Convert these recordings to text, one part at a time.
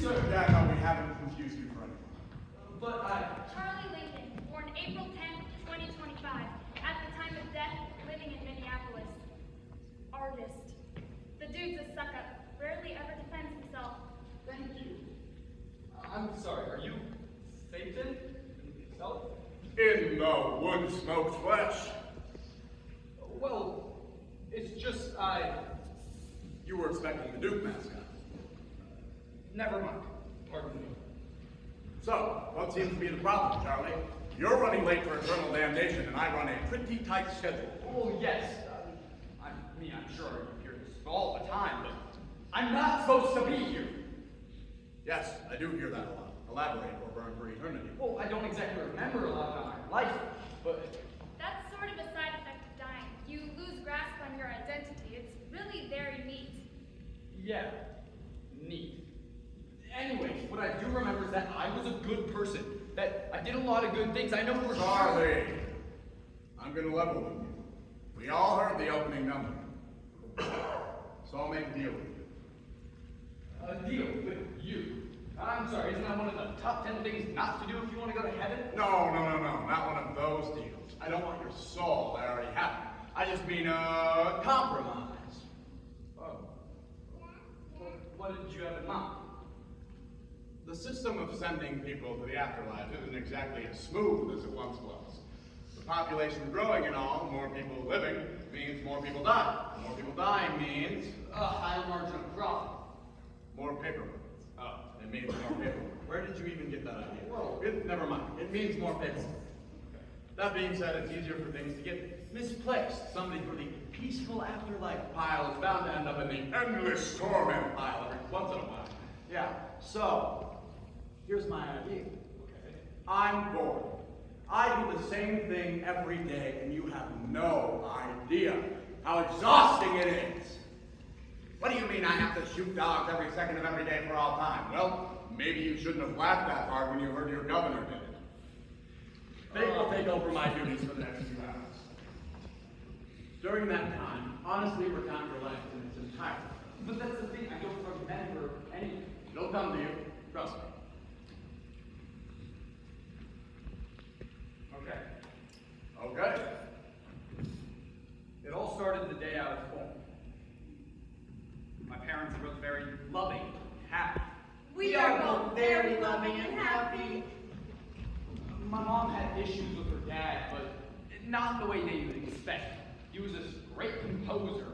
certain? Yeah, no, we haven't confused you for anyone. But I... Charlie Lincoln, born April 10th, 2025, at the time of death, living in Minneapolis. Artist. The dude's a suck-up, rarely ever defends himself. Thank you. I'm sorry, are you Satan himself? In the wood-smoked flesh. Well, it's just You were expecting the Duke mascot. Never mind. Pardon me. So, what seems to be the problem, Charlie? You're running late for eternal damnation, and I run a pretty tight schedule. Oh, yes. I'm sure you hear this all the time, but I'm not supposed to be here. Yes, I do hear that a lot. Elaborate or burn for eternity. Well, I don't exactly remember a lot about my life, but... That's sort of a side effect of dying. You lose grasp on your identity. It's really very neat. Yeah, neat. Anyways, what I do remember is that I was a good person, that I did a lot of good things. I know for sure. Charlie, I'm gonna level with you. We all heard the opening number. So I'll make a deal with you. A deal with you? I'm sorry, isn't that one of the top 10 things not to do if you want to go to heaven? No, not one of those deals. I don't want your soul, I already have it. I just mean a compromise. Oh. Well, what did you have in mind? The system of sending people to the afterlife isn't exactly as smooth as it once was. The population growing and all, more people living, means more people die. More people dying means A higher margin of profit. more paperwork. Oh. It means more paperwork. Where did you even get that idea? Whoa. Never mind. It means more paperwork. That being said, it's easier for things to get misplaced. Somebody for the peaceful afterlife pile is bound to end up in the endless torment pile every once in a while. Yeah, so, here's my idea. Okay. I'm bored. I do the same thing every day, and you have no idea how exhausting it is. What do you mean I have to shoot dogs every second of every day for all time? Well, maybe you shouldn't have laughed that hard when you heard your governor did it. They will take over my duties for the next few hours. During that time, honestly, we're time relaxed in its entirety. But that's the thing, I don't remember anything. It'll come to you. Trust me. Okay. Okay. It all started the day I was born. My parents were both very loving, happy. We are both very loving and happy. My mom had issues with her dad, but not the way they would expect. He was this great composer,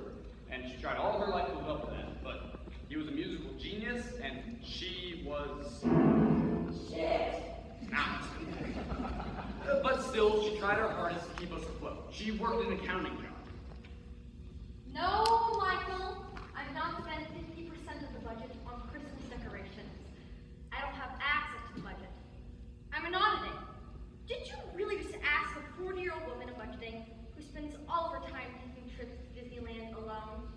and she tried all her life to live up to that, but he was a musical genius, and she was... Shit. not. But still, she tried her hardest to keep us afloat. She worked an accounting job. No, Michael. I'm not spending 50% of the budget on Christmas decorations. I don't have access to the budget. I'm an auditing. Did you really just ask a 40-year-old woman in budgeting who spends all of her time taking trips to Disneyland alone?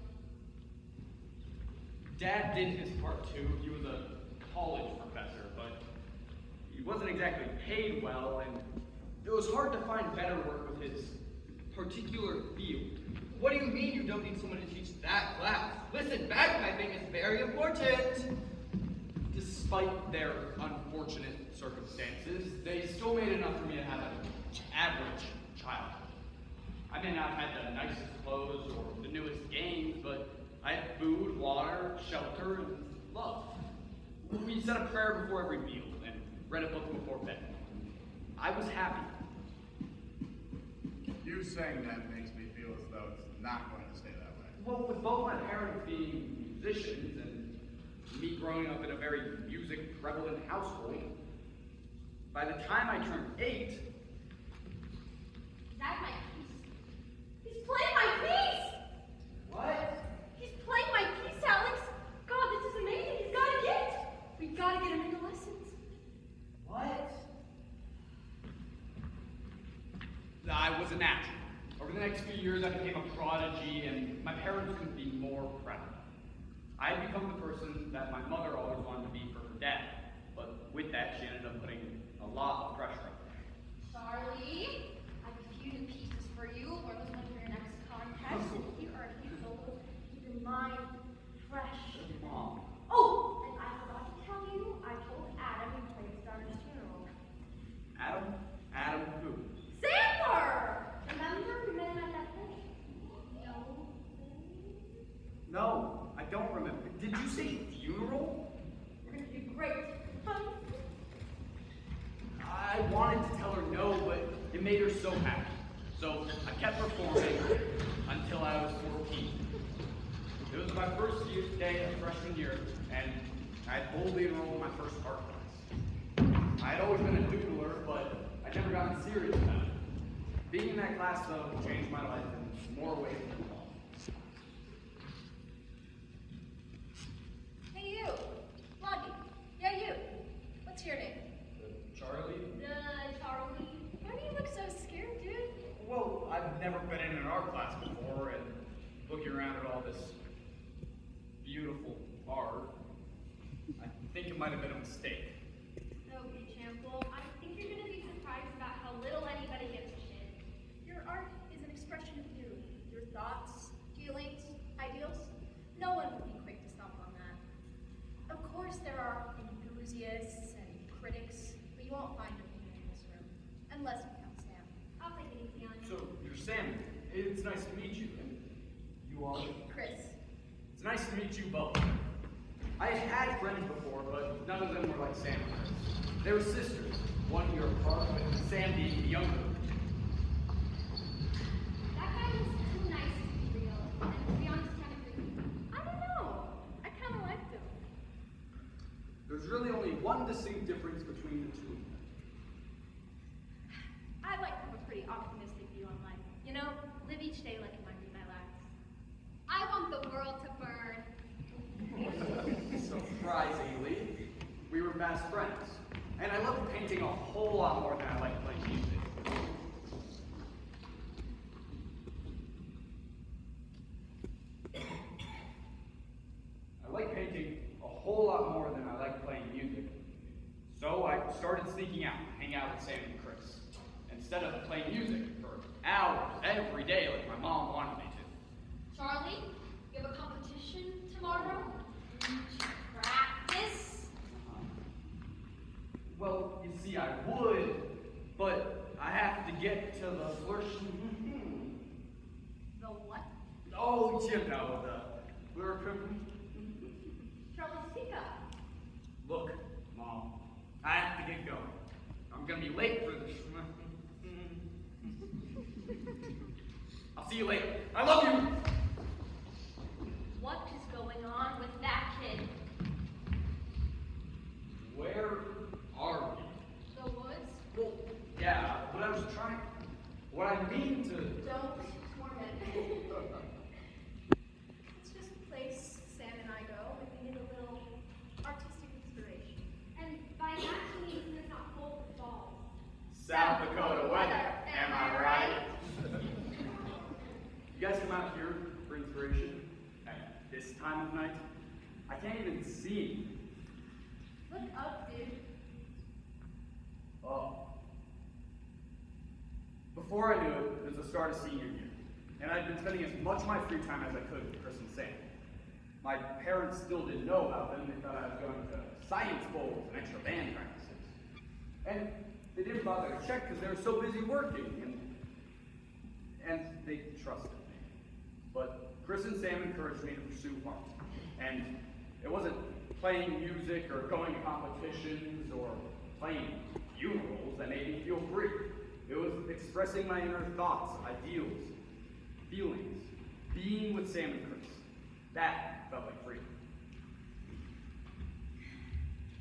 Dad did his part too. He was a college professor, but he wasn't exactly paid well, and it was hard to find better work with his particular field. What do you mean you don't need someone to teach that class? Listen, bagpiping is very important. Despite their unfortunate circumstances, they still made enough for me to have an average childhood. I may not have had the nicest clothes or the newest games, but I had food, water, shelter, and love. We said a prayer before every meal and read a book before bed. I was happy. You saying that makes me feel as though it's not going to stay that way. Well, with both my parents being musicians and me growing up in a very music-prevalent household, by the time I turned 8... Is that my piece? He's playing my piece! What? He's playing my piece, Alex! God, this is amazing! He's got a gift! We gotta get him into lessons. What? I was a natural. Over the next few years, I became a prodigy, and my parents couldn't be more proud. I had become the person that my mother always wanted to be for her dad, but with that, she ended up putting a lot of pressure on me. Charlie, I have a few new pieces for you. Learn this one for your next contest. Here are a few photos. Keep in mind, fresh. Mom. Oh, and I forgot to tell you, I kept performing until I was 14. It was my first day of freshman year, and I had boldly enrolled in my first art class. I had always been a doodler, but I never gotten serious about it. Being in that class, though, changed my life in more ways than one. Hey, you. Blondie. Yeah, you. What's your name? Charlie? Charlie. Why do you look so scared, dude? Well, I've never been in an art class before, and looking around at all this beautiful art, I think it might have been a mistake. Okay, Chample. I think you're going to be surprised about how little anybody gives a shit. Your art is an expression of you. Your thoughts, feelings, ideals. No one would be quick to stomp on that. Of course, there are enthusiasts and critics, but you won't find a few in this room. Unless you count Sam. I'll take it easy on you. So, you're Sam. It's nice to meet you. And you all? Chris. It's nice to meet you both. I had friends before, but none of them were like Sam and Chris. They were sisters, 1 year apart, with Sam being the younger. That guy was too nice to be real. And to be honest, kind of creepy. I don't know. I kind of liked him. There's really only one distinct difference between the two of them. I like to have a pretty optimistic view on life. You know, live each day like it might be my last. I want the world to burn. Surprisingly, we were best friends. And I loved painting a whole lot more than I liked playing music. I like painting a whole lot more than I like playing music. So I started sneaking out, hang out with Sam and Chris. Instead of playing music for hours every day like my mom wanted me to. Charlie, you have a competition tomorrow? You should practice. Well, you see, I would, but I have to get to the flourish. The what? Oh, you know, the. Charlie, speak up. Look, Mom, I have to get going. I'm gonna be late for this. I'll see you later. I love you! What is going on with that kid? Where are we? The woods? Well, yeah, what I mean to. Don't torment me. It's just a place Sam and I go when we need a little artistic inspiration. And by that she means it's not full of balls. South Dakota weather, am I right? You guys come out here for inspiration at this time of night? I can't even see. Look up, dude. Oh. Before I knew it, it was the start of senior year, and I'd been spending as much of my free time as I could with Chris and Sam. My parents still didn't know about them. They thought I was going to science bowls and extra band practices. And they didn't bother to check because they were so busy working, and they trusted me. But Chris and Sam encouraged me to pursue art. And it wasn't playing music or going to competitions or playing funerals that made me feel free. It was expressing my inner thoughts, ideals, feelings, being with Sam and Chris. That felt like freedom.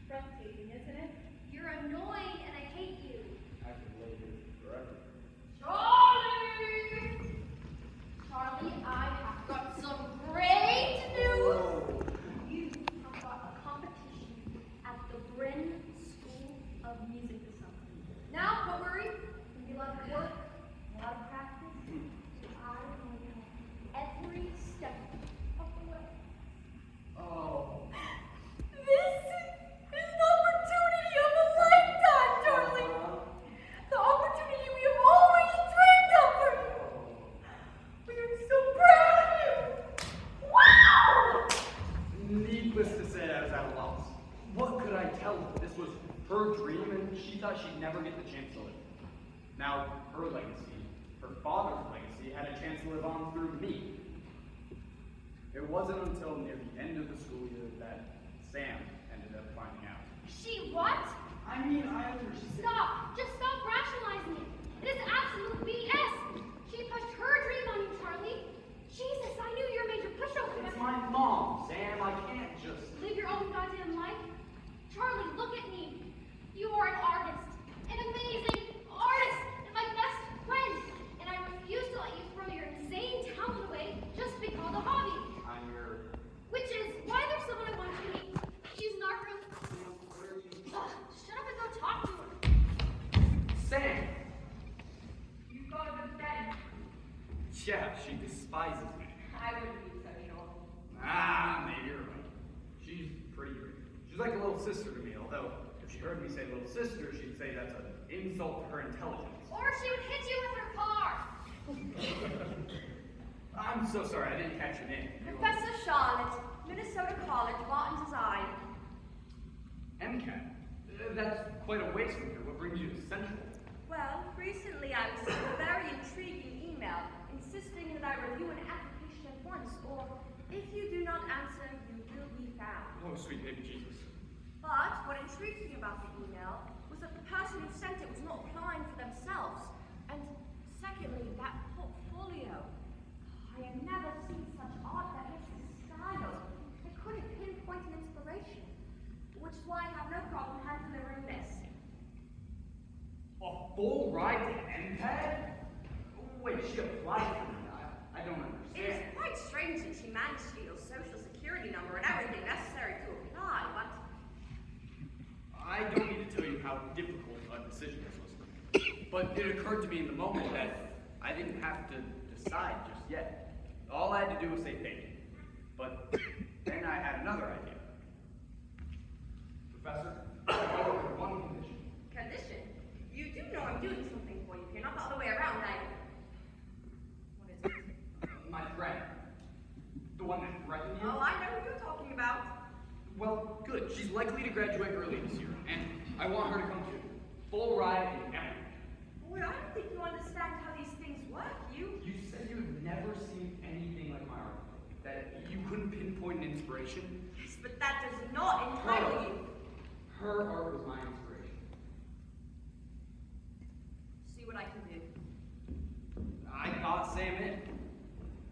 Breathtaking, isn't it? You're annoying and I hate you. I could live here forever. Charlie! Charlie, I have got some great news! You have got a competition at the Bryn School of Music this summer. Now, don't worry. You'll be a lot of work, a lot of practice. So I will help every step of the way. Oh. This is an opportunity of a lifetime, darling! The opportunity we have always dreamed of for you! We are so proud of you! Wow! Needless to say, I was at a loss. What could I tell her? This was her dream, and she thought she'd never get the chance to live. Now, her legacy, her father's legacy, had a chance to live on through me. It wasn't until near the end of the school year that Sam ended up finding out. She what? I mean, I understand. Stop! Just stop rationalizing it. It is absolute BS! She Yeah, she despises me. I wouldn't be social. Maybe you're right. She's pretty great. She's like a little sister to me, although if she heard me say little sister, she'd say that's an insult to her intelligence. Or she would hit you with her car. I'm so sorry, I didn't catch your name. Professor Charlotte, Minnesota College, bought into design. MCAT? That's quite a ways from here. What brings you to Central? Well, recently I received a very intriguing email insisting that I review an application at once, or if you do not answer, you will be found. Oh, sweet baby Jesus. But what intrigued me about the email was that the person who sent it was not applying for themselves. And secondly, that portfolio. I have never seen such art that hits the style. I couldn't pinpoint an inspiration, which is why I have no problem hand delivering this. A full ride to MCAT? Wait, she applied for me. I don't understand. It is quite strange that she managed to get your social security number and everything necessary to apply, but I don't need to tell you how difficult a decision this was. But it occurred to me in the moment that I didn't have to decide just yet. All I had to do was say thank you. But then I had another idea. Professor, I go over one condition. condition. You do know I'm doing something for you here, not the other way around, What is it? My friend. The one that threatened you? Oh, I know who you're talking about. Well, good. She's likely to graduate early this year, and I want her to come too. Full ride and everything. Boy, I don't think you understand how these things work. You said you've never seen anything like my art. That you couldn't pinpoint an inspiration. Yes, but that does not entitle you. Her art was my inspiration. See what I can do. I got Sam in.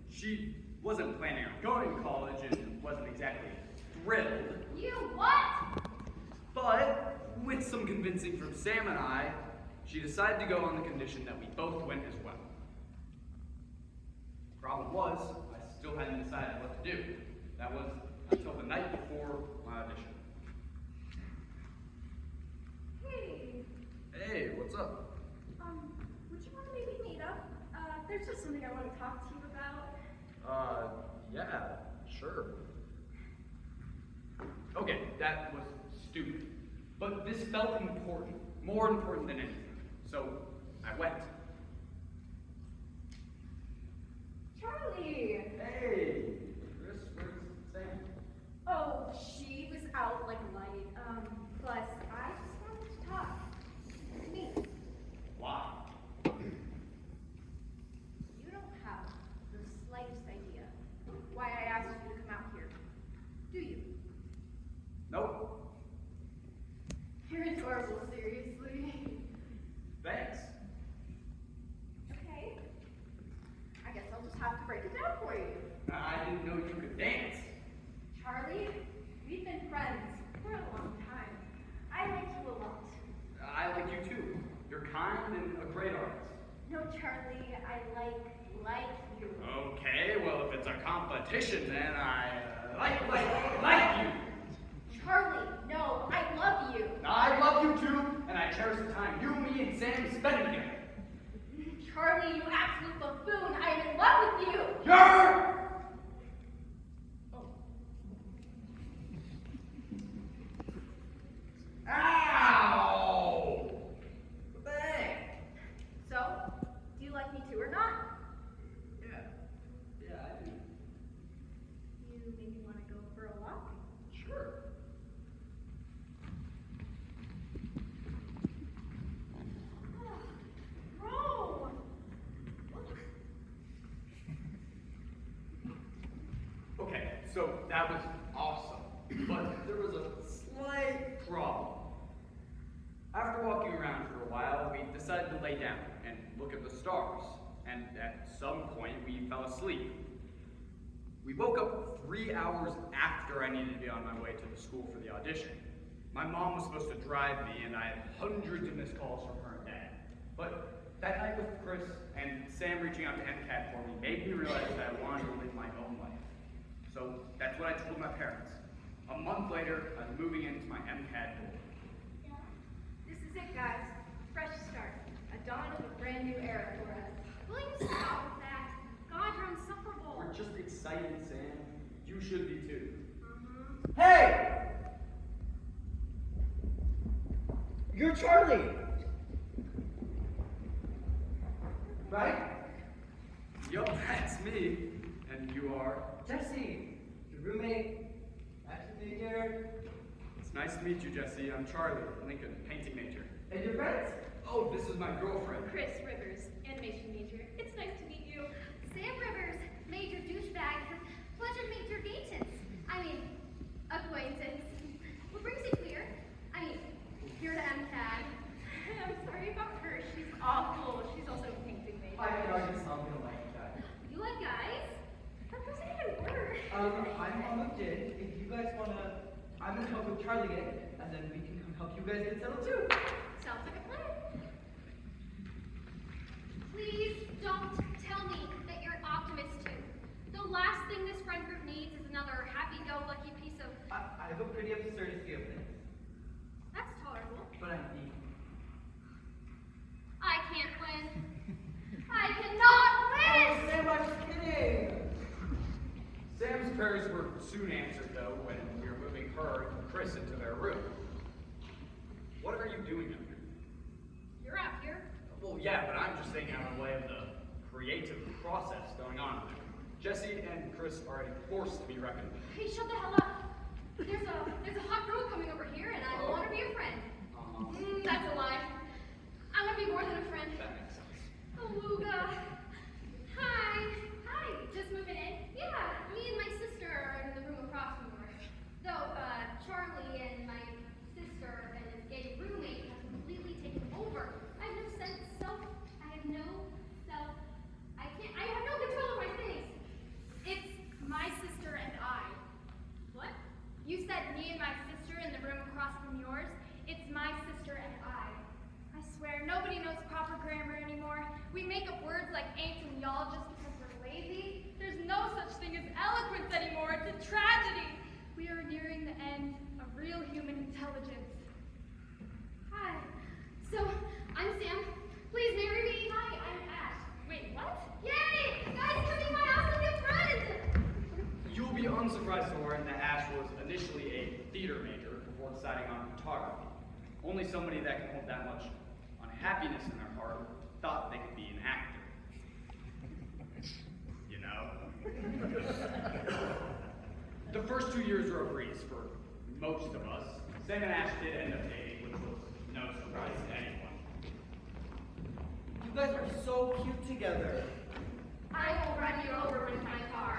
She wasn't planning on going to college and wasn't exactly thrilled. You what? But with some convincing from Sam and I, she decided to go on the condition that we both went as well. Problem was, I still hadn't decided what to do. That was until the night before my audition. Hey, Hey, what's up? would you want to maybe meet up? There's just something I want to talk to you about. Yeah, sure. Okay, that was stupid. But this felt important, more important than anything. So, I went. Charlie! Hey, Chris, where's Sam? Oh, she was out like a light. Plus, I just wanted to talk. Me. Why? You don't have the slightest idea why I asked you to come out here. Do you? Nope. You're adorable, seriously. Thanks. Okay. I guess I'll just have to break it down for you. I didn't know you could dance. Charlie, we've been friends for a long time. I like you a lot. I like you too. You're kind and a great artist. No, Charlie, I like you. Okay, well, if it's a competition, then I like you. Charlie, no, I love you. I love you too, and I cherish the time you, me, and Sam spend together. Charlie, you absolute buffoon, I am in love with you. You're... Ow! What the heck? So, do you like me too or not? Yeah, I do. You maybe want to go for a walk? Sure. Bro! Okay, so that was awesome, but there was a slight problem. After walking around for a while, we decided to lay down and look at the stars, and at some point we fell asleep. We woke up 3 hours after I needed to be on my way to the school for the audition. My mom was supposed to drive me, and I had hundreds of missed calls from her and Dad. But that night with Chris and Sam reaching out to MCAT for me made me realize that I wanted to live my own life. So that's what I told my parents. A month later, I was moving into my MCAT dorm. This is it, guys. Fresh start. A dawn of a brand new era for us. Will you stop with that? excited, Sam. You should be too. Hey! You're Charlie! Right? Yup, that's me. And you are? Jesse, your roommate, nice to meet you. It's nice to meet you, Jesse. I'm Charlie, Lincoln, painting major. And your friends? Oh, this is my girlfriend. Chris Rivers, animation major. It's nice to meet you. Sam Rivers, major douchebag, pleasure to meet your acquaintance. I mean, acquaintance. What brings you here? I mean, here to MCAD. I'm sorry about her. She's awful. She's also a painting major. I can already tell I'm gonna like that. You like guys? That doesn't even work. I'm on LinkedIn. If you guys wanna, I'm gonna help with Charlie in, and then we can come help you guys get settled too. Sounds like a plan. Please don't tell me that you're an optimist too. The last thing this friend group needs is another happy-go-lucky piece of... I have a pretty absurdity of things, That's tolerable. but I'm deep. I can't win. I cannot win! Oh, Sam, I was kidding! Sam's prayers were soon answered, though, when we were moving her and Chris into their room. What are you doing up here? You're out here. Well, yeah, but I'm just thinking out of the way of the creative process going on there. Jesse and Chris are a force to be reckoned with. Hey, shut the hell up. There's a hot girl coming over here, and I want to be a friend. That's a lie. I want to be more than a friend. That makes sense. Beluga. Hi. Hi. Just moving in? Yeah. Me and my sister are in the room across from yours. Though, Charlie and my sister and his gay roommate have completely taken over. I have no self. I have no control of my things. It's my sister and I. What? You said me and my sister in the room across from yours? It's my sister and I. I swear, nobody knows proper grammar anymore. We make up words like ain't and y'all just because we're lazy. There's no such thing as eloquence anymore. It's a tragedy. We are nearing the end of real human intelligence. Hi. So, I'm Sam. Please marry me. Hi, I'm Ash. Wait, what? Yay! Guys, come to my house and get friends! You'll be unsurprised to learn that Ash was initially a theater major before deciding on photography. Only somebody that can hold that much unhappiness in their heart thought they could be an actor. You know? The first 2 years were a breeze for most of us. Sam and Ash did end up dating, which was no surprise to anyone. You guys are so cute together. I will run you over with my car.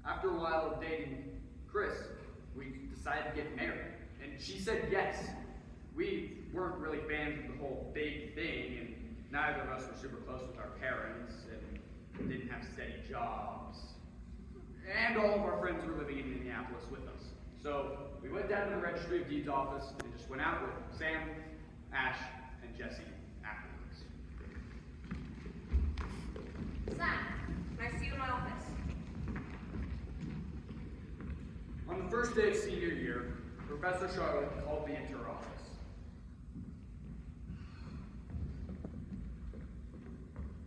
After a while of dating Chris, we decided to get married. And she said yes. We weren't really fans of the whole big thing, and neither of us were super close with our parents, and didn't have steady jobs. And all of our friends were living in Minneapolis with us. So we went down to the Registry of Deeds office and just went out with Sam, Ash, and Jesse afterwards. Sam, can I see you in my office? On the first day of senior year, Professor Charlotte called me into her office.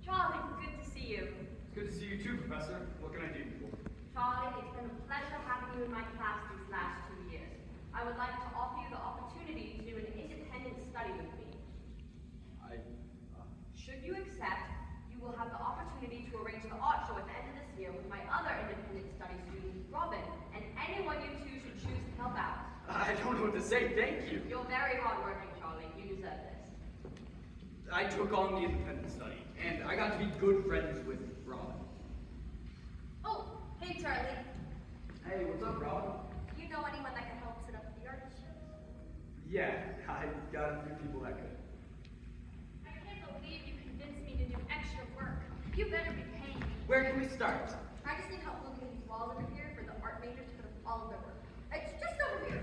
Charlie, good to see you. It's good to see you too, Professor. What can I do for you? Charlie, it's been a pleasure having you in my class these last 2 years. I would like to offer you the opportunity to do an independent study with me. Should you accept, you will have the opportunity to arrange the art show at the end of this year with my other independent study student, Robin, and anyone you two should choose to help out. I don't know what to say. Thank you. You're very hardworking, Charlie. You deserve this. I took on the independent study, and I got to be good friends with Robin. Oh, hey Charlie. Hey, what's up, Robin? You know anyone that can help set up the art show? Yeah, I got a few people that could. I can't believe you convinced me to do extra work. You better be paying me. Where can we start? I just need help moving these walls over here for the art majors to put up all of their work. It's just over here.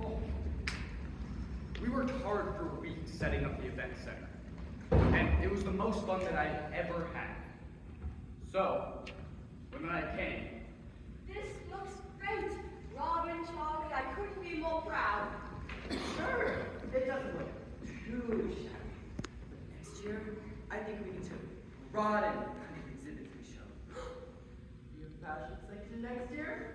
Oh. We worked hard for weeks setting up the event center, and it was the most fun that I've ever had. So, when the night came, This looks great. Robin, Charlie, I couldn't be more proud. Sure, it doesn't look too shabby. But next year, I think we need to broaden the kind of exhibits we show. Do you have fashion section next year?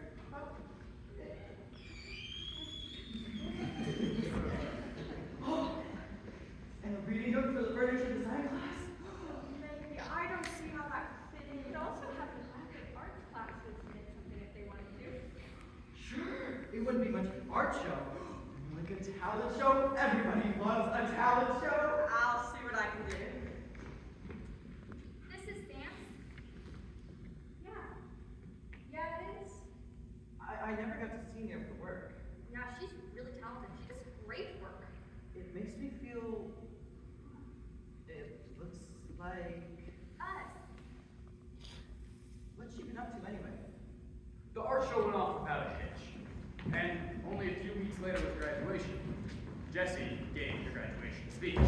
And a reading nook for the furniture design class? Maybe. I don't see how that could fit in. You could also have an elaborate arts class with something if they wanted to. Sure, it wouldn't be much of an art show. More like a talent show. Everybody loves a talent show. I'll see what I can do. This is dance? Yeah. Yeah, it is. I never got to see any of her work. Yeah, she's really talented. She does great work. It makes me feel. It looks like. Us. What's she been up to anyway? the art show went off without a hitch. And only a few weeks later was graduation. Jesse gave the graduation speech.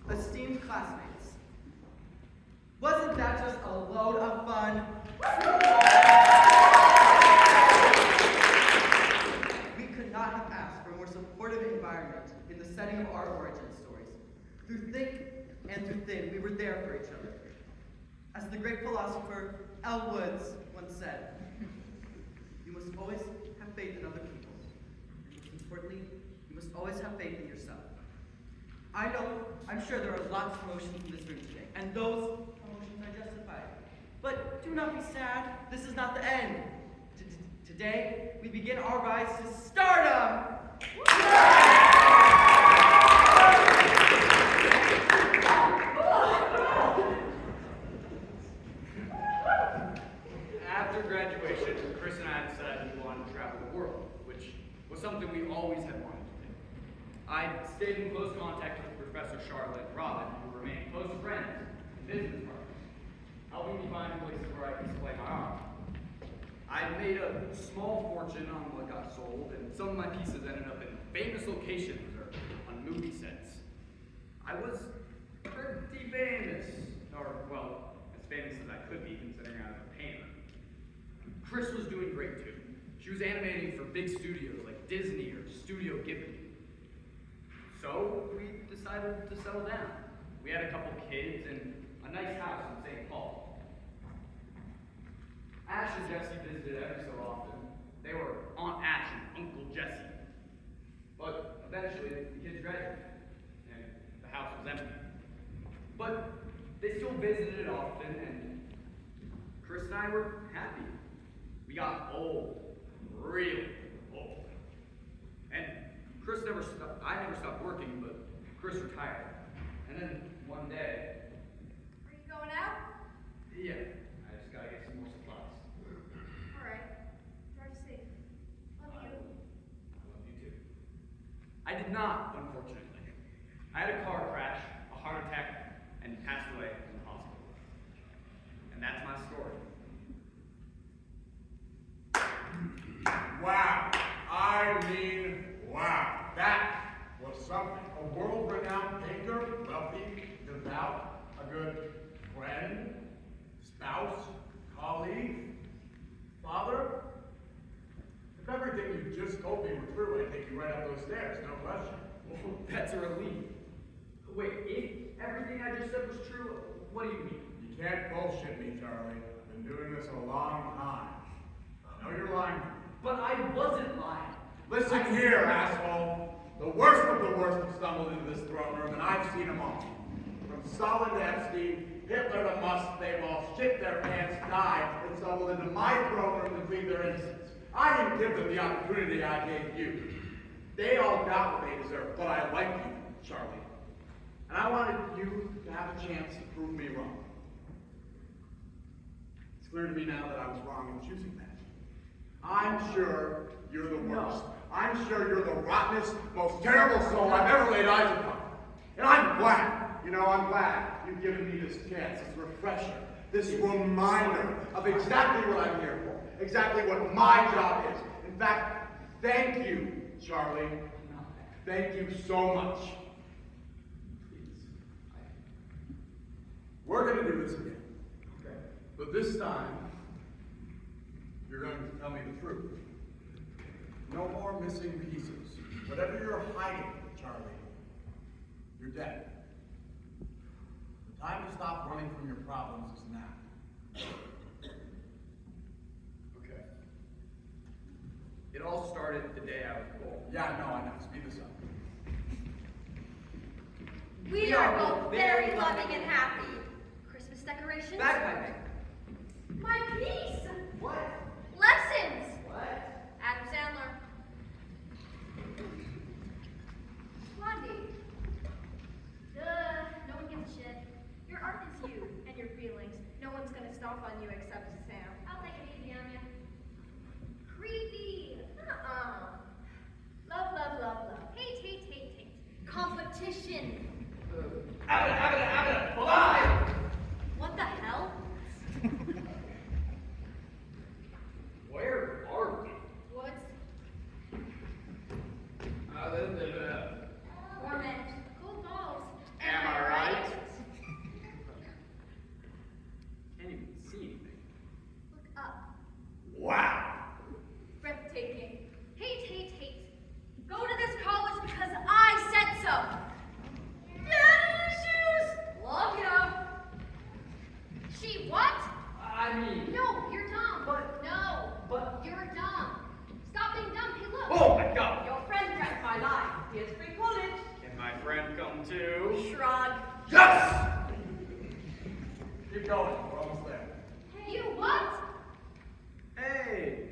Esteemed classmates, wasn't that just a load of fun? We could not have asked for a more supportive environment in the setting of our origin stories. Through thick and through thin, we were there for each other. As the great philosopher L. Woods once said, you must always have faith in other people. And most importantly, you must always have faith in yourself. I'm sure there are lots of emotions in this room today, and those emotions are justified. But do not be sad, this is not the end. Today, we begin our rise to stardom! After graduation, Chris and I decided we wanted to travel the world, which was something we always had wanted to do. I stayed in close contact with Professor Charlotte and Robin, who remained close friends and business partners, helping me find places where I could display my art. I made a small fortune on what got sold, and some of my pieces ended up in famous locations or on movie sets. I was pretty famous, or, well, as famous as I could be considering I was a painter. Chris was doing great too. She was animating for big studios like Disney or Studio Ghibli. So we decided to settle down. We had a couple kids and a nice house in St. Paul. Ash and Jesse visited every so often. They were Aunt Ash and Uncle Jesse. But eventually the kids graduated and the house was empty. But they still visited often, and Chris and I were happy. We got old, real old. And I never stopped working, but Chris retired. And then one day, Are you going out? yeah, I just gotta get some more supplies. Alright. Drive safe. Love you. I love you too. I did not, unfortunately. I had a car crash, a heart attack, and passed away in the hospital. And that's my story. Wow. I mean, wow. That was something. A world-renowned painter, wealthy, devout, a good friend, spouse, colleague, father. If everything you just told me were true, I'd take you right up those stairs, no question. Well, that's a relief. Wait, if everything I just said was true, what do you mean? You can't bullshit me, Charlie. I've been doing this a long time. I know you're lying to me. But I wasn't lying. Listen here, asshole. The worst of the worst have stumbled into this throne room, and I've seen them all. From Stalin to Epstein, Hitler to Musk, they've all shit their pants, died, and stumbled into my throne room to plead their innocence. I didn't give them the opportunity I gave you. They all got what they deserved, but I like you, Charlie. And I wanted you to have a chance to prove me wrong. It's clear to me now that I was wrong in choosing that. I'm sure you're the worst. I'm sure you're the rottenest, most terrible soul I've ever laid eyes upon. And I'm glad, I'm glad you've given me this chance, this refresher, this reminder of exactly what I'm here for, exactly what my job is. In fact, thank you, Charlie. Thank you so much. We're going to do this again. Okay. But this time, you're going to tell me the truth. No more missing pieces. Whatever you're hiding, Charlie, you're dead. The time to stop running from your problems is now. Okay. It all started the day I was born. Yeah, no, I know. Speed this up. We are both very loving and happy. Christmas decorations? Bagpiping. My piece! What? Lessons! What? Adam Sandler. Blondie. No one gives a shit. Your art is you and your feelings. No one's gonna stomp on you except Sam. I'll take it easy on you. Creepy. Love, love, love, love. Hate, hate, hate, hate. Competition. Alive! What the hell? Where are we? Woods? Uh, Cool balls. Am I right? Can't even see anything. Look up. Wow! Breathtaking. Hate, hate, hate. Go to this college because I said so. Shoes. Love ya. She what? I mean, No, you're dumb. But- No. but- You're dumb. Stop being dumb. Hey, look. oh my god! Your friend drank my life. Here's free college. Can my friend come too? Shrug. Yes! Keep going. We're almost there. You what? Hey!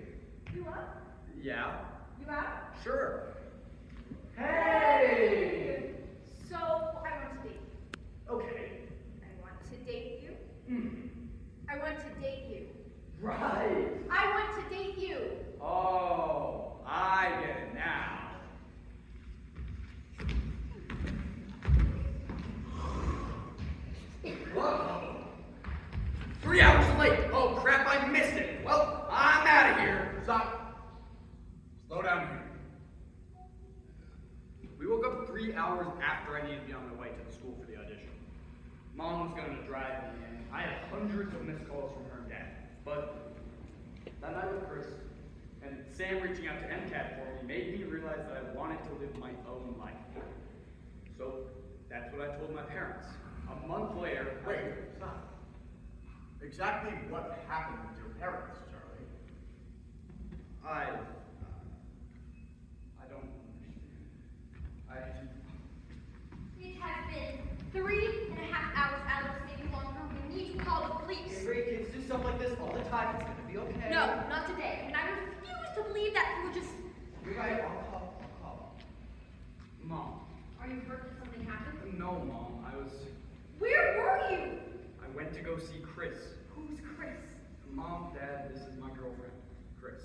You up? Yeah, You out? sure. Hey! So, I want to date you. Okay. I want to date you. Hmm. I want to date you. Right. I want to date you. Oh, I get it now. Whoa. 3 hours late. Oh crap, I missed it. Well, I'm out of here. Stop. Slow down here. We woke up 3 hours after I needed to be on my way to the school for the audition. Mom was going to drive me, and I had hundreds of missed calls from her and Dad. But that night with Chris and Sam reaching out to MCAT for me made me realize that I wanted to live my own life. So that's what I told my parents. A month later, Wait, stop. Exactly what happened with your parents, Charlie? I don't understand. It has been 3.5 hours, Alex, maybe longer. We need to call the police. Great kids do stuff like this all the time. It's gonna be okay. No, not today. And I refuse to believe that he would just. You're right. I'll call. Mom. Are you hurt that something happened? No, Mom. Where were you? I went to go see Chris. Who's Chris? Mom, Dad, this is my girlfriend, Chris.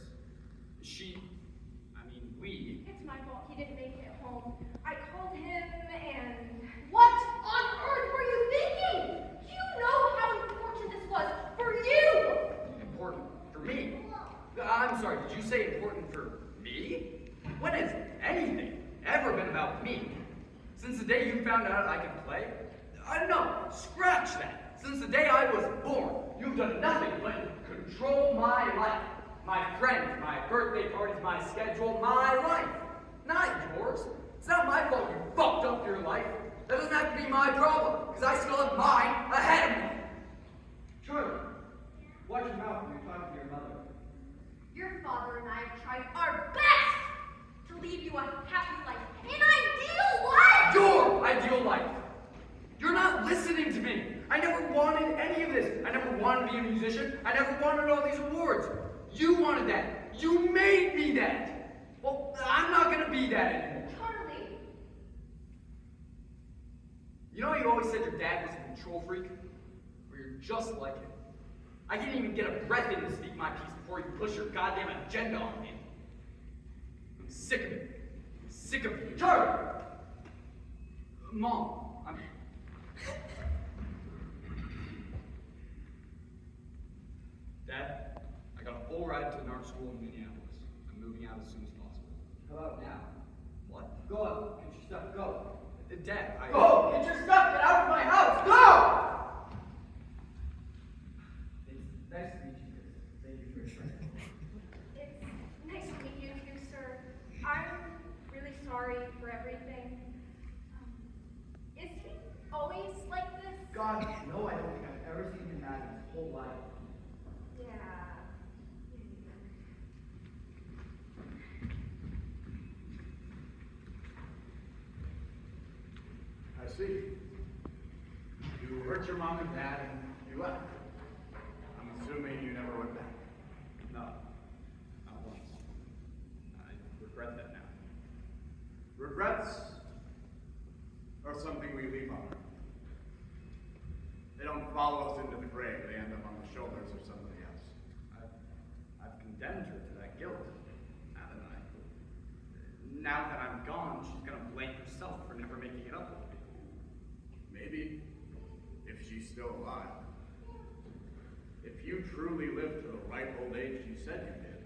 We. It's my fault. He didn't make it home. I called him and. What on earth were you thinking? You know how important this was for you. Important for me? I'm sorry, did you say important for me? When has anything ever been about me? Since the day you found out I could play? No, scratch that. Since the day I was born, you've done nothing but control my life. My friends, my birthday parties, my schedule, my life. Not yours. It's not my fault you fucked up your life. That doesn't have to be my problem, because I still have mine ahead of me. Charlie, watch your mouth when you're talking to your mother. Your father and I have tried our best to leave you a happy life, an ideal life. Your ideal life. You're not listening to me. I never wanted any of this. I never wanted to be a musician. I never wanted all these awards. You wanted that. You made me that. Well, I'm not going to be that anymore. Charlie. You know how you always said your dad was a control freak? Well, you're just like him. I can't even get a breath in to speak my piece before you push your goddamn agenda on me. sick of it. Sick of you. Charlie! Mom, Dad, I got a full ride to an art school in Minneapolis. I'm moving out as soon as possible. How about now? What? Go on, get your stuff, go. Dad, Go! Get your stuff, get out of my house, go! It's nice to meet you, Chris. Thank you for your time. It's nice to meet you too, sir. I'm really sorry for everything. Is he always like this? God, no, I don't think I've ever seen him mad in his whole life. Yeah. I see. You hurt your mom and dad and you left. I'm assuming you never went back. No, not once. I regret that now. Regrets are something we leave on. They don't follow us into the grave. They end up on the shoulders of somebody else. I've condemned her to that guilt, haven't I? Now that I'm gone, she's gonna blame herself for never making it up with me. Maybe, if she's still alive. If you truly lived to the ripe old age you said you did,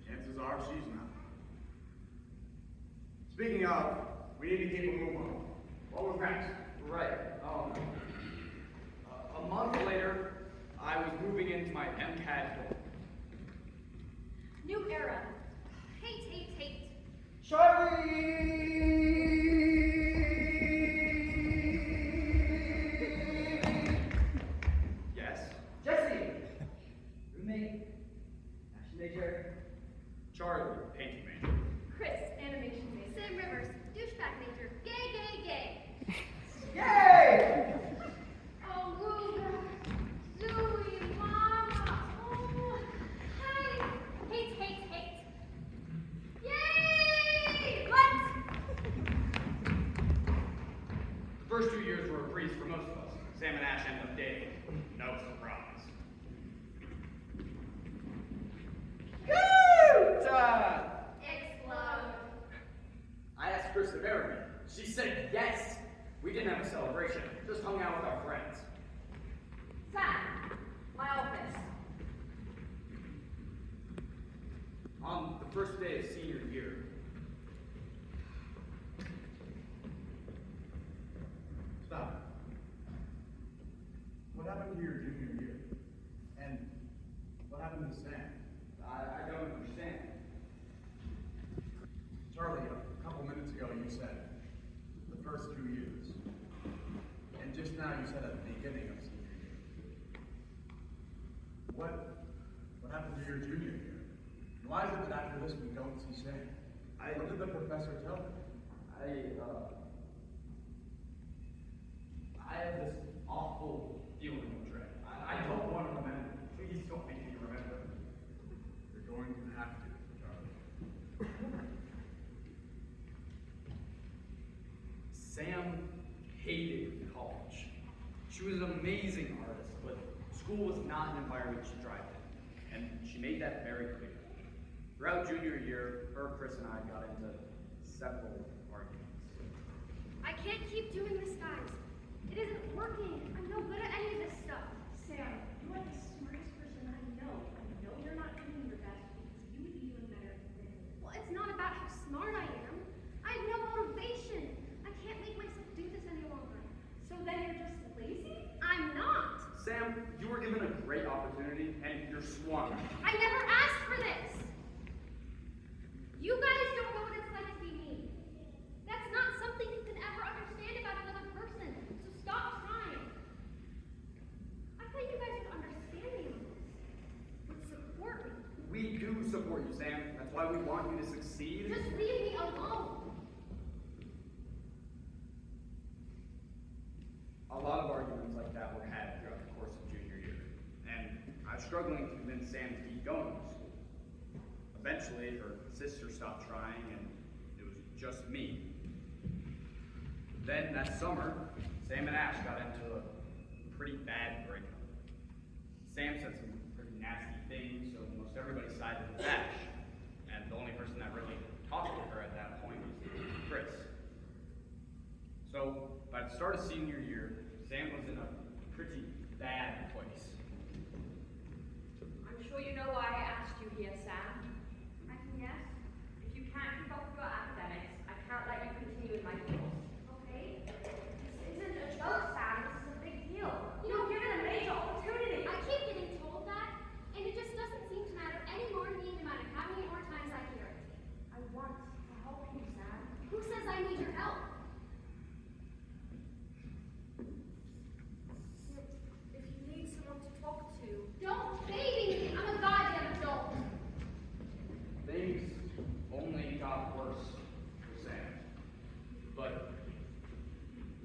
chances are she's not. Speaking of, we need to keep a move on. What was next? Right. A month later, I was moving into my MCAT dorm. New era. Hate. Yes? Jesse! Roommate, action major. Charlie, painting major. Chris, animation major. Sam Rivers, douchebag major. Gay. Yay! Oh, Ruga, Zooey, Mama. Oh, hi. Hate. Yay! What? The first 2 years were a breeze for most of us. Sam and Ash ended up dating. No surprise. Explode. I asked Chris to marry me. She said yes. We didn't have a celebration, just hung out with our friends. Sam, my office. On the first day of senior year, Stop. What happened to your junior year? And what happened to Sam? I don't understand. Charlie, a couple minutes ago you said the first 2 years. And just now you said at the beginning of senior year. What happened to your junior year? Why is it that after this we don't see Sam? What did the professor tell you? I have this awful feeling of dread. I don't want to remember. Please don't make me remember. You're going to have to, Charlie. Sam hated college. She was an amazing artist, but school was not an environment she thrived in, and she made that very clear. Throughout junior year, Chris, and I got into several arguments. I can't keep doing this, guys. It isn't working. I'm no good at any of this stuff. Sam, you are the smartest person I know. I know you're not doing your best because you would be doing better than this. Well, it's not about how smart I am. I have no motivation. I can't make myself do this any longer. So then you're just lazy? I'm not. Sam, you were given a great opportunity, and you're squandering. I never asked for this. You guys don't know what it's like to be me. That's not something you can ever understand about another person. So stop trying. I thought you guys would understand me on this. Would support me. We do support you, Sam. That's why we want you to succeed. Just leave me alone. A lot of arguments like that were had throughout the course of junior year, and I was struggling to convince Sam to keep going to school. Eventually, her sister stopped trying, and it was just me. Then, that summer, Sam and Ash got into a pretty bad breakup. Sam said some pretty nasty things, so most everybody sided with Ash, and the only person that really talking to her at that point was Chris. So, by the start of senior year, Sam was in a pretty bad place. I'm sure you know why I asked you here, Sam. I can guess. If you can't keep up with your academics, I can't let you continue with my course. Okay? This isn't a joke, Sam. This is a big deal. You're given a major opportunity. I keep getting told that, and it just doesn't seem to matter any more to me no matter how many more times I hear it. I want to help you, Sam. Who says I need your help? If you need someone to talk to, Don't baby me. I'm a goddamn adult. Things only got worse for Sam. But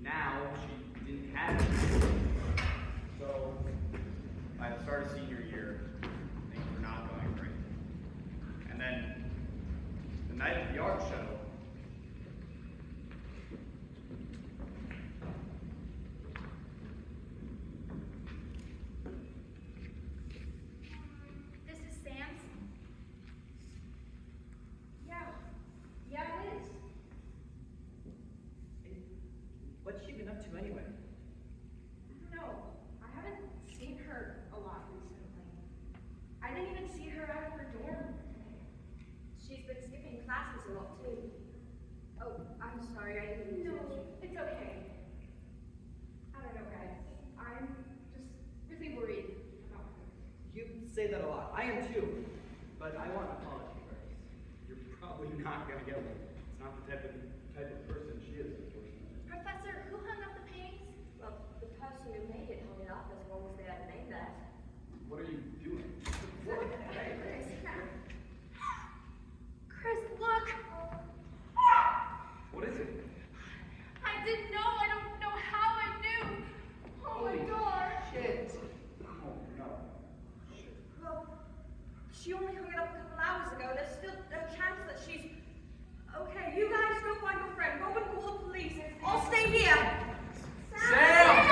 now she didn't have it. So, by the start of senior year, things were not going great. And then, the night of the art show, This is Sam's. yeah, it is. What's she been up to anyway? No, I haven't seen her a lot recently. I didn't even see her out of her dorm. She's been skipping classes a lot too. Oh, I'm sorry, I didn't mean to. No, It's okay. I don't know, guys. I'm just really worried about her. You say that a lot. I am too. But I want an apology first. you're probably not going to get one. It's not the type of person she is, unfortunately. Professor, who hung up the paintings? Well, the person who made it hung it up as long as they had named that. What are you doing? Chris, look. What is it? I didn't know. I don't know how I knew. Oh my God. Shit. Oh, no. Well, she only hung it up a couple hours ago. There's still a chance that she's... Okay, you guys go find your friend. Go and call the police. I'll stay here. Sam!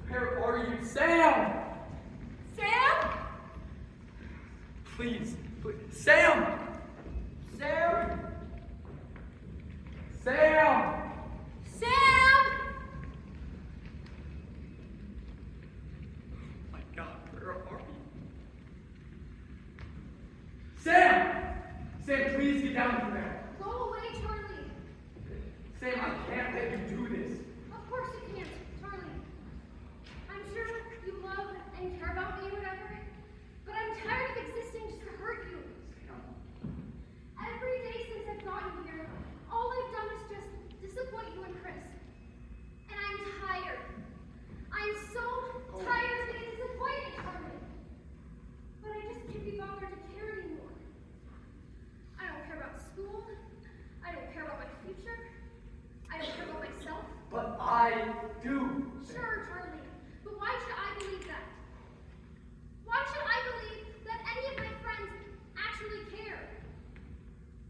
Where are you? Sam! Please. Sam! Sam! My God, where are you? Sam, please get down from there. Go away, Charlie. Sam, I can't let you do this. Of course you can't, Charlie. I'm sure you love and care about me or whatever, but I'm tired of existing just to hurt you. Every day since I've gotten here, all I've done is just disappoint you and Chris. And I'm tired. I'm so tired of being disappointed, Charlie. But I just can't be bothered to care anymore. I don't care about school. I don't care about my future. I don't care about myself. But I do. Sure, Charlie, but why should I believe that? Why should I believe that any of my friends actually care?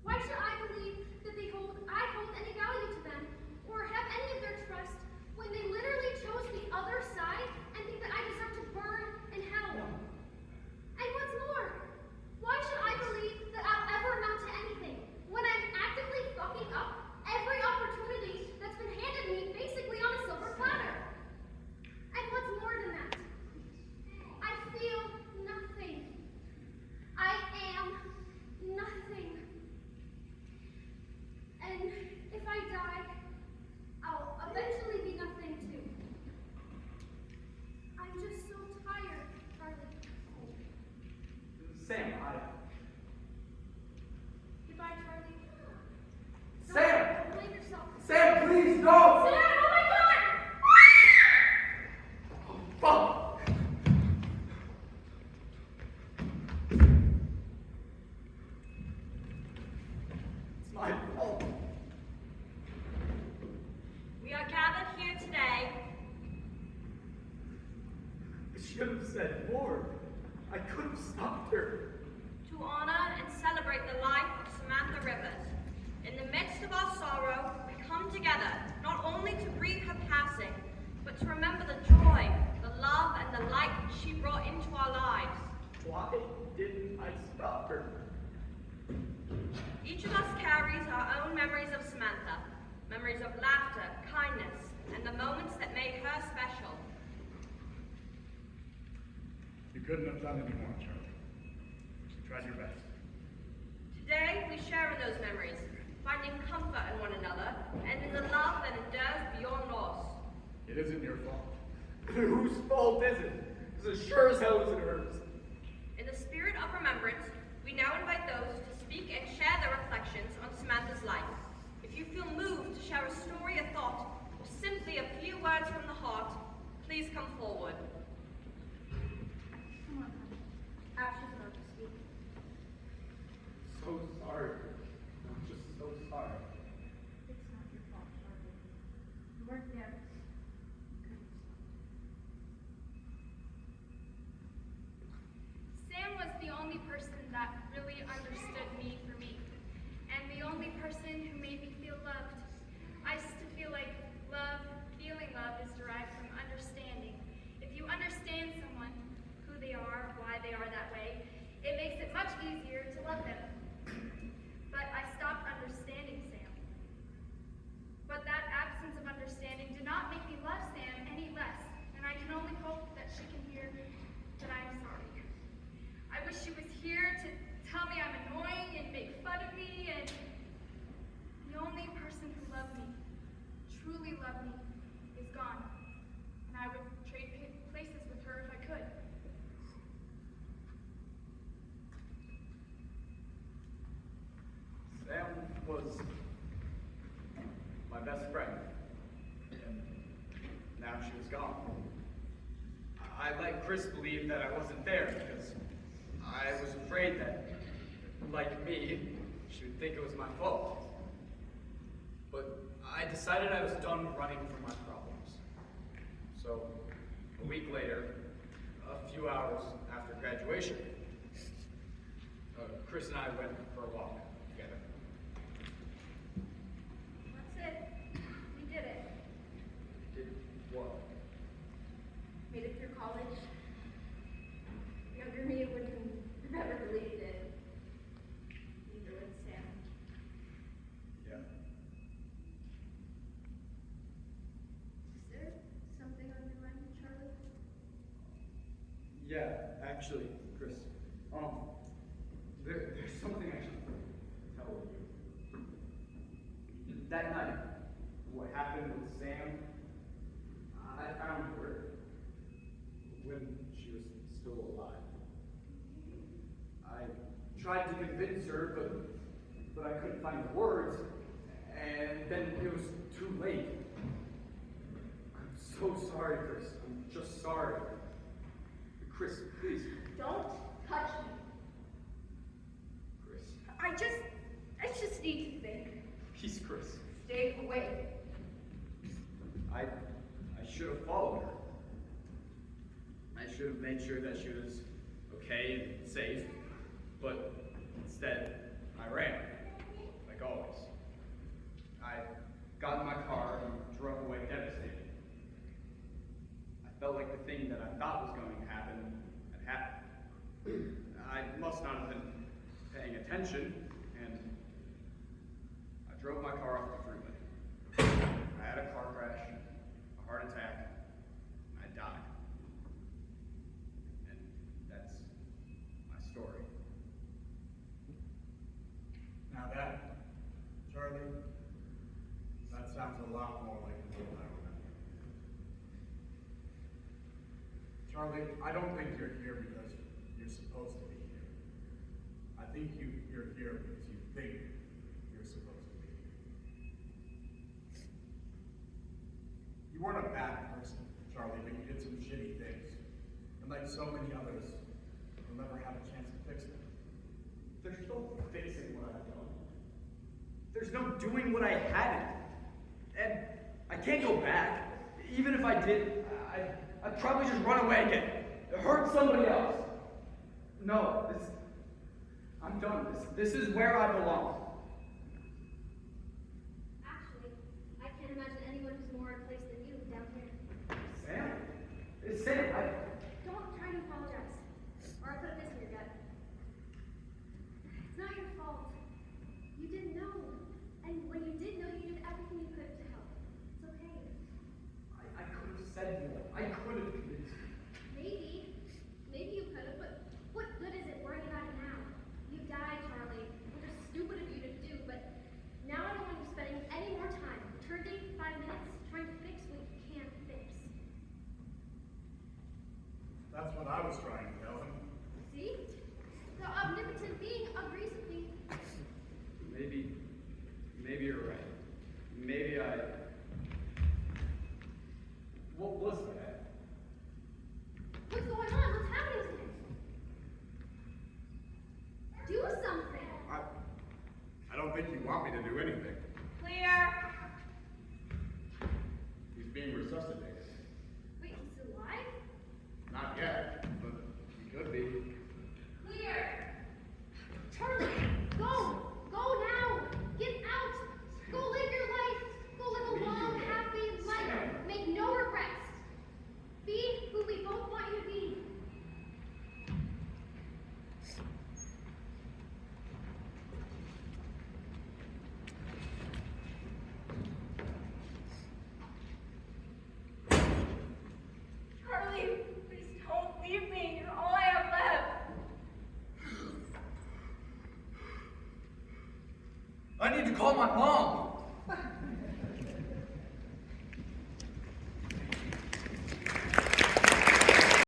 Why should I believe that I hold any value to them or have any of their trust when they literally chose the other side and think that I deserve to burn in hell? And what's more, why should I believe that I'll ever amount to anything when I'm actively fucking up every opportunity that's been handed me basically on a silver platter? And what's more than that? I feel nothing. I am nothing. And if I die, I'll eventually be nothing too. I'm just so tired, Charlie. Sam, Goodbye, Charlie. Sam! Don't blame yourself. Sam, please, no! Sam, oh my God! Fuck! It's my fault. We are gathered here today I should have said more. I could have stopped her. to honor and celebrate the life of Samantha Rivers. In the midst of our sorrow, we come come together, not only to grieve her passing, but to remember the joy, the love, and the light she brought into our lives. Why didn't I stop her? Each of us carries our own memories of Samantha, memories of laughter, kindness, and the moments that made her special. You couldn't have done any more, Charlie. You tried your best. Today, we share in those memories, finding comfort in one another, and in the love that endures beyond loss. It isn't your fault. Whose fault is it? It's as sure as hell isn't hers. In the spirit of remembrance, we now invite those to speak and share their reflections on Samantha's life. If you feel moved to share a story, a thought, or simply a few words from the heart, please come forward. Come on, honey. Ash is about to speak. So sorry. I'm just so sorry. It's not your fault, Charlie. You weren't there. You couldn't stop. Sam was the only person that really understood me for me, and the only person who made me feel loved. I used to feel like feeling love is derived from understanding. If you understand someone, who they are, why they are that way, it makes it much easier to love them. But I stopped understanding Sam. But that absence of understanding did not make me love Sam any less, and I can only hope that she can hear that I'm sorry. I wish she was here to tell me I'm annoying and make fun of me, and the only person who loved me, truly loved me, is gone. And I would trade places with her if I could. Sam was my best friend, and now she was gone. I let Chris believe that I wasn't there because I was afraid that, like me, she would think it was my fault. But I decided I was done running from my problems. So, a week later, a few hours after graduation, Chris and I went for a walk together. That's it. We did it. Did what? Made it through college. Younger me wouldn't have never believed it. Neither would Sam. Yeah. Is there something on your mind, Charlie? Yeah, actually, Chris. There's something I should tell you. That night, what happened with Sam, I found her when she was still alive. I tried to convince her, but I couldn't find the words, and then it was too late. I'm so sorry, Chris. I'm just sorry. Chris, please. Don't touch me. Chris. I just need to think. Peace, Chris. Stay away. I should have followed her. I should have made sure that she was okay and safe, but instead, I ran, like always. I got in my car and drove away devastated. I felt like the thing that I thought was going to happen had happened. I must not have been paying attention, and I drove my car off the freeway. I had a car crash, a heart attack, and I died. And that's my story. Now that, Charlie, that sounds a lot more like the world I remember. Charlie, I don't think you're here because you're supposed to be here. I think you're here because you think you're supposed to be here. You weren't a bad person, Charlie, but you did some shitty things. And like so many others, you'll never have a chance to fix them. There's no fixing what I've done. There's no doing what I hadn't. And I can't go back. Even if I did, I'd probably just run away again. Hurt somebody else. No, I'm done. This is where I belong. Actually, said more. I could have convinced you. Maybe. Maybe you could have, but what good is it worrying about it now? You died, Charlie, which is stupid of you to do, but now I don't want you spending any more time turning 5 minutes trying to fix what you can't fix. That's what I was trying to tell him. See? The omnipotent being agrees with me. Maybe you're right. Maybe I... What was that? What's going on? What's happening to him? Do something. I don't think you want me to do anything. Clear. He's being resuscitated. Wait, he's alive? Not yet, but he could be. Clear. Charlie, go! Go now! Get out! Go live your life! Go live a long, happy life! Make no regrets! Be who we both want you to be! Charlie, please don't leave me. You're all I have left. I need to call my mom.